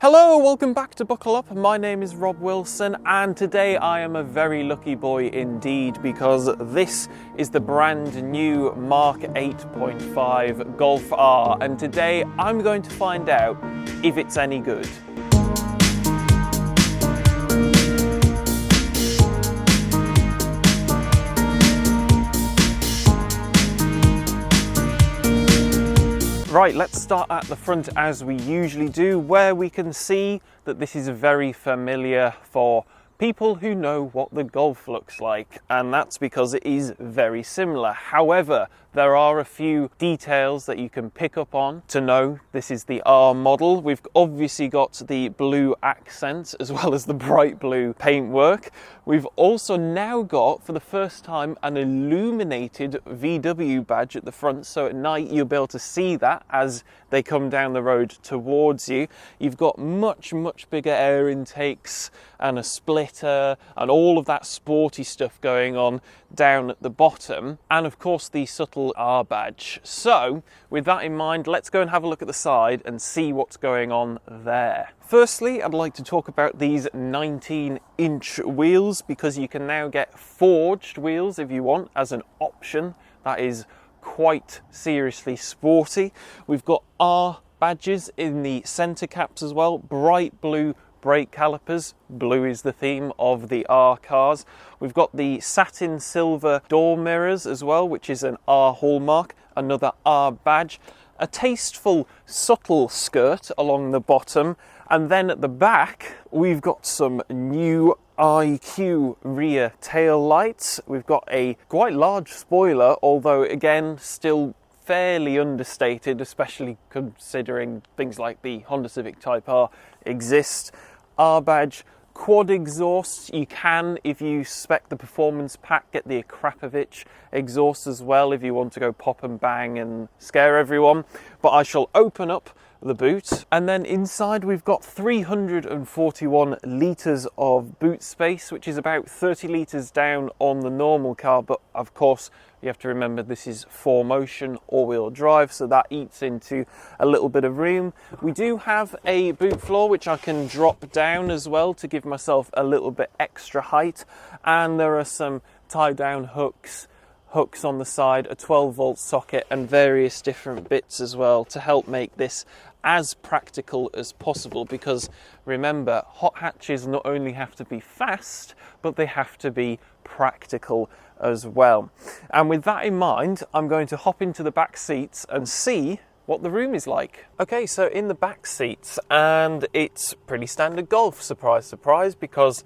Hello, welcome back to Buckle Up. My name is Rob Wilson and today I am a very lucky boy indeed because this is the brand new Mark 8.5 Golf R and today I'm going to find out if it's any good. Right, let's start at the front as we usually do, where we can see that this is very familiar for people who know what the Golf looks like, and that's because it is very similar. However, there are a few details that you can pick up on to know this is the R model. We've obviously got the blue accent as well as the bright blue paintwork. We've also now got, for the first time, an illuminated VW badge at the front, so at night you'll be able to see that as they come down the road towards you. You've got much bigger air intakes and a splitter and all of that sporty stuff going on down at the bottom, and of course the subtle R badge. So with that in mind, let's go and have a look at the side and see what's going on there. Firstly, I'd like to talk about these 19-inch wheels because you can now get forged wheels if you want as an option. That is quite seriously sporty. We've got R badges in the centre caps as well, bright blue brake calipers. Blue is the theme of the R cars. We've got the satin silver door mirrors as well, which is an R hallmark, another R badge, a tasteful subtle skirt along the bottom, and then at the back we've got some new IQ rear tail lights. We've got a quite large spoiler, although again still fairly understated, especially considering things like the Honda Civic Type R exist. R badge, quad exhaust. You can, if you spec the performance pack, get the Akrapovic exhaust as well if you want to go pop and bang and scare everyone. But I shall open up the boot, and then inside we've got 341 litres of boot space, which is about 30 litres down on the normal car, but of course you have to remember this is 4Motion all-wheel drive, so that eats into a little bit of room. We do have a boot floor which I can drop down as well to give myself a little bit extra height, and there are some tie-down hooks on the side, a 12-volt socket and various different bits as well to help make this as practical as possible, because remember, hot hatches not only have to be fast, but they have to be practical as well. And with that in mind, I'm going to hop into the back seats and see what the room is like. Okay, so in the back seats, and it's pretty standard Golf, surprise, surprise, because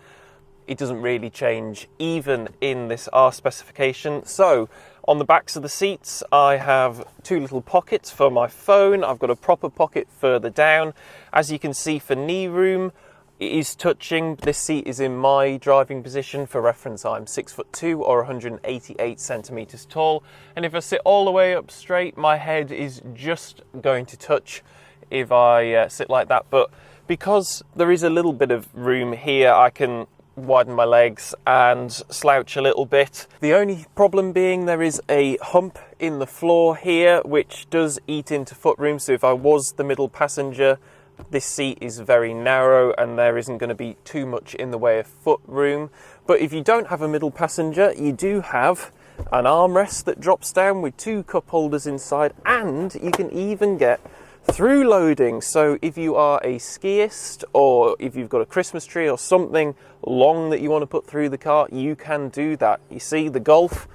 it doesn't really change even in this R specification. So on the backs of the seats, I have two little pockets for my phone. I've got a proper pocket further down. As you can see, for knee room, it is touching. This seat is in my driving position. For reference, I'm 6'2" or 188 centimeters tall. And if I sit all the way up straight, my head is just going to touch if I sit like that. But because there is a little bit of room here, I can widen my legs and slouch a little bit. The only problem being there is a hump in the floor here which does eat into footroom, so if I was the middle passenger, this seat is very narrow and there isn't going to be too much in the way of footroom. But if you don't have a middle passenger, you do have an armrest that drops down with two cup holders inside, and you can even get through loading. So if you are a skiist or if you've got a Christmas tree or something long that you want to put through the car, you can do that. You see, the Golf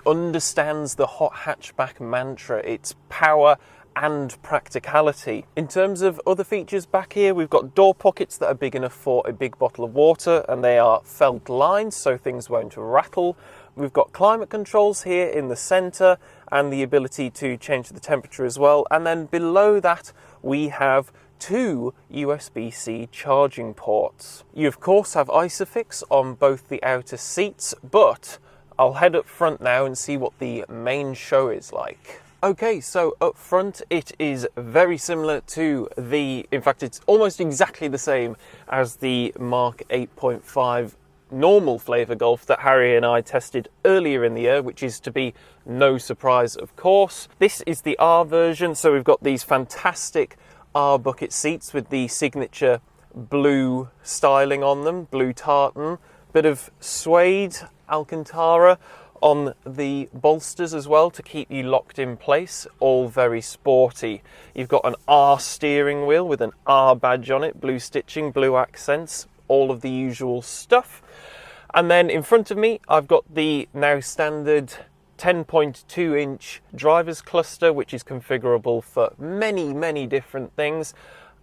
understands the hot hatchback mantra. It's power and practicality. In terms of other features back here, we've got door pockets that are big enough for a big bottle of water, and they are felt lined so things won't rattle. We've got climate controls here in the centre and the ability to change the temperature as well. And then below that we have two USB-C charging ports. You of course have Isofix on both the outer seats, but I'll head up front now and see what the main show is like. Okay, so up front it is very similar to in fact it's almost exactly the same as the Mark 8.5 normal flavour Golf that Harry and I tested earlier in the year, which is to be no surprise of course. This is the R version, so we've got these fantastic R bucket seats with the signature blue styling on them, blue tartan, bit of suede Alcantara on the bolsters as well to keep you locked in place, all very sporty. You've got an R steering wheel with an R badge on it, blue stitching, blue accents, all of the usual stuff. And then in front of me, I've got the now standard 10.2 inch driver's cluster, which is configurable for many different things.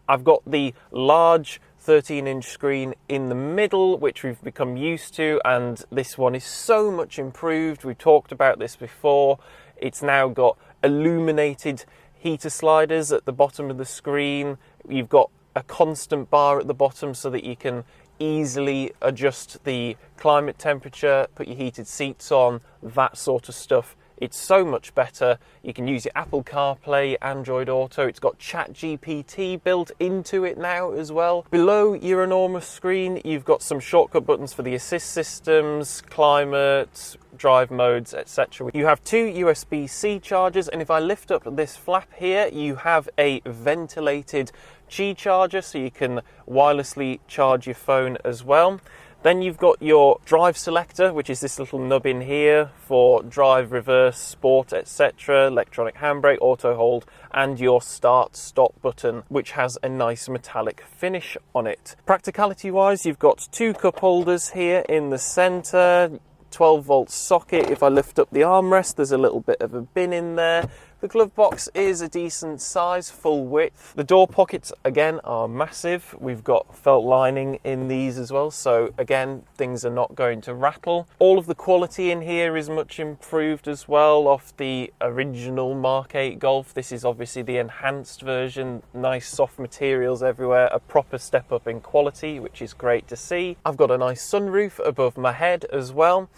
I've got the large 13-inch screen in the middle, which we've become used to, and this one is so much improved. We've talked about this before. It's now got illuminated heater sliders at the bottom of the screen. You've got a constant bar at the bottom so that you can easily adjust the climate temperature, put your heated seats on, that sort of stuff. It's so much better. You can use your Apple CarPlay, Android Auto. It's got ChatGPT built into it now as well. Below your enormous screen, you've got some shortcut buttons for the assist systems, climate, drive modes, etc. You have two USB-C chargers, and if I lift up this flap here, you have a ventilated Qi charger, so you can wirelessly charge your phone as well. Then you've got your drive selector, which is this little nub in here for drive, reverse, sport, etc., electronic handbrake, auto hold, and your start stop button, which has a nice metallic finish on it. Practicality wise, you've got two cup holders here in the center, 12-volt socket. If I lift up the armrest, there's a little bit of a bin in there. The glove box is a decent size, full width. The door pockets, again, are massive. We've got felt lining in these as well, so again, things are not going to rattle. All of the quality in here is much improved as well off the original Mk8 Golf. This is obviously the enhanced version. Nice soft materials everywhere, a proper step up in quality, which is great to see. I've got a nice sunroof above my head as well.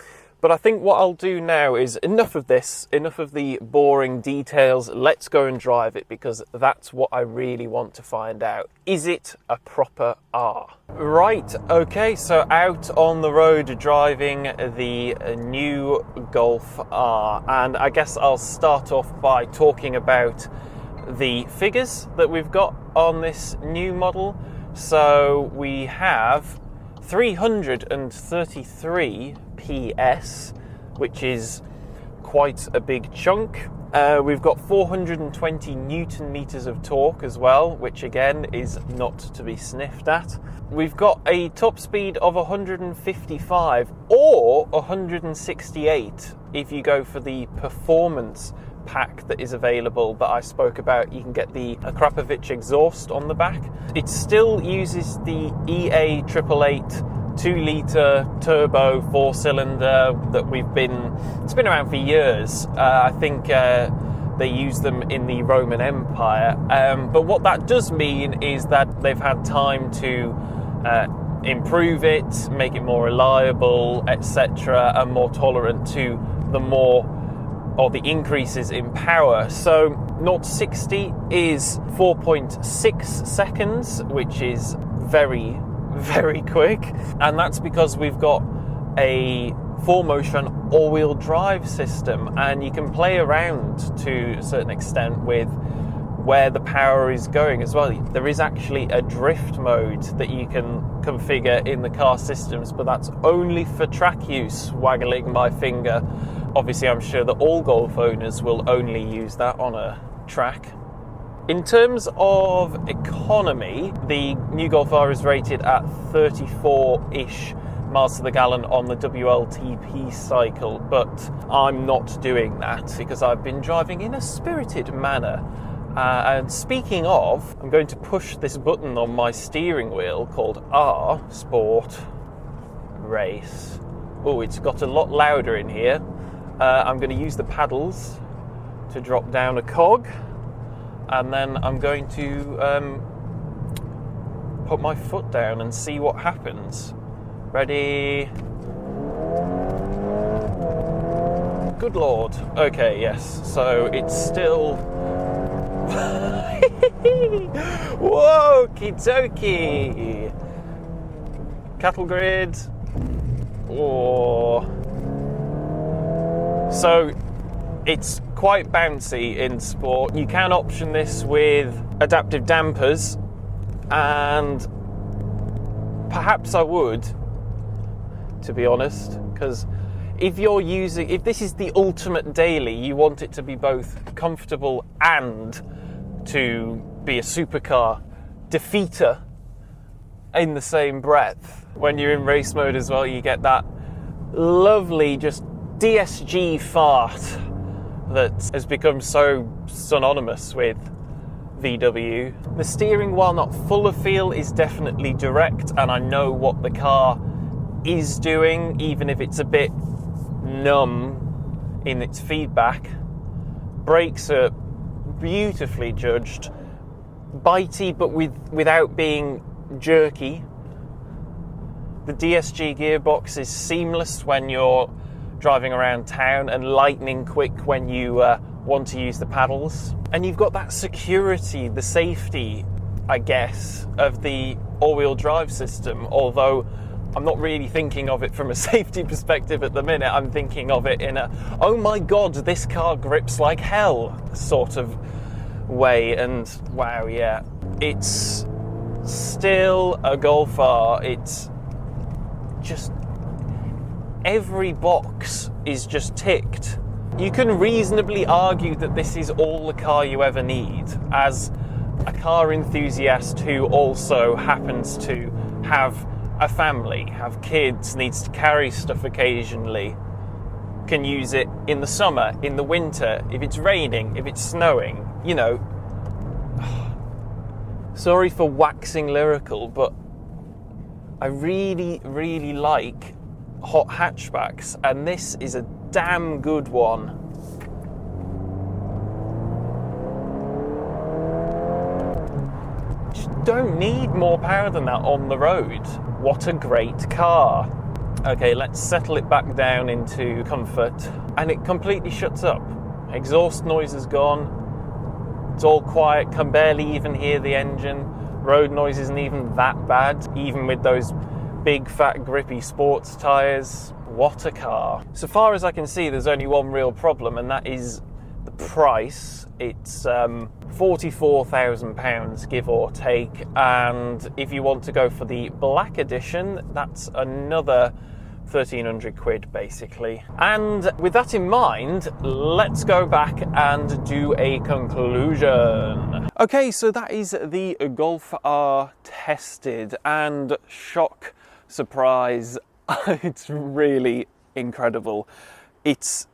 But I think what I'll do now is enough of this, enough of the boring details. Let's go and drive it, because that's what I really want to find out. Is it a proper R? Right, okay, so out on the road driving the new Golf R. And I guess I'll start off by talking about the figures that we've got on this new model. So we have 333 PS, which is quite a big chunk. We've got 420 Newton meters of torque as well, which again is not to be sniffed at. We've got a top speed of 155 or 168 if you go for the performance pack that is available that I spoke about. You can get the Krapovich exhaust on the back. It still uses the EA 888 2-litre turbo 4-cylinder that it's been around for years. I think they use them in the Roman Empire. But what that does mean is that they've had time to improve it, make it more reliable, etc., and more tolerant to the increases in power. So 0 to 60 is 4.6 seconds, which is very quick, and that's because we've got a 4-motion all-wheel drive system, and you can play around to a certain extent with where the power is going as well. There is actually a drift mode that you can configure in the car systems, but that's only for track use, waggling my finger. Obviously, I'm sure that all Golf owners will only use that on a track. In terms of economy, the new Golf R is rated at 34-ish miles to the gallon on the WLTP cycle, but I'm not doing that because I've been driving in a spirited manner. And speaking of, I'm going to push this button on my steering wheel called R, Sport, Race. Oh, it's got a lot louder in here. I'm going to use the paddles to drop down a cog, and then I'm going to put my foot down and see what happens. Ready? Good Lord. Okay, yes. So it's still... Whoa, okie-dokie. Cattle grid. Oh. So it's quite bouncy in sport. You can option this with adaptive dampers, and perhaps I would, to be honest, because if this is the ultimate daily, you want it to be both comfortable and to be a supercar defeater in the same breath. When you're in race mode as well, you get that lovely just DSG fart that has become so synonymous with VW. The steering, while not full of feel, is definitely direct, and I know what the car is doing, even if it's a bit numb in its feedback. Brakes are beautifully judged, bitey but without being jerky. The DSG gearbox is seamless when you're driving around town and lightning quick when you want to use the paddles. And you've got that security, the safety, I guess, of the all-wheel drive system, although I'm not really thinking of it from a safety perspective at the minute. I'm thinking of it in a, oh my god, this car grips like hell sort of way. And wow, yeah, it's still a Golf R. It's just, every box is just ticked. You can reasonably argue that this is all the car you ever need. As a car enthusiast who also happens to have a family, have kids, needs to carry stuff occasionally, can use it in the summer, in the winter, if it's raining, if it's snowing, you know. Sorry for waxing lyrical, but I really, really like hot hatchbacks, and this is a damn good one. Just don't need more power than that on the road. What a great car. Okay, let's settle it back down into comfort, and it completely shuts up. Exhaust noise is gone. It's all quiet, can barely even hear the engine. Road noise isn't even that bad, even with those big fat grippy sports tyres. What a car. So far as I can see, there's only one real problem, and that is the price. It's £44,000, give or take, and if you want to go for the black edition, that's another 1,300 quid basically. And with that in mind, let's go back and do a conclusion. Okay, so that is the Golf R tested, and shock, surprise, it's really incredible. It's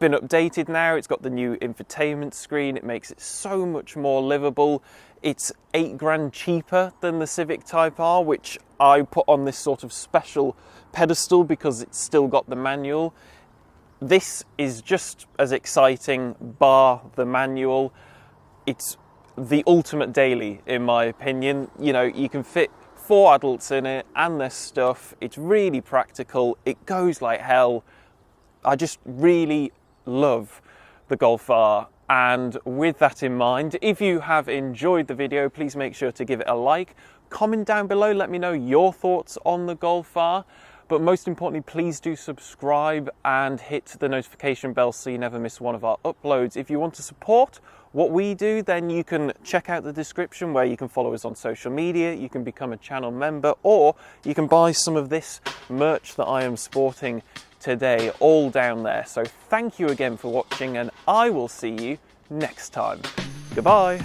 been updated now, it's got the new infotainment screen, it makes it so much more livable. It's £8,000 cheaper than the Civic Type R, which I put on this sort of special pedestal because it's still got the manual. This is just as exciting, bar the manual. It's the ultimate daily, in my opinion. You know, you can fit 4 adults in it and their stuff. It's really practical. It goes like hell. I just really love the Golf R. And with that in mind, if you have enjoyed the video, please make sure to give it a like. Comment down below, let me know your thoughts on the Golf R. But most importantly, please do subscribe and hit the notification bell so you never miss one of our uploads. If you want to support what we do, then you can check out the description where you can follow us on social media, you can become a channel member, or you can buy some of this merch that I am sporting today, all down there. So thank you again for watching, and I will see you next time. Goodbye.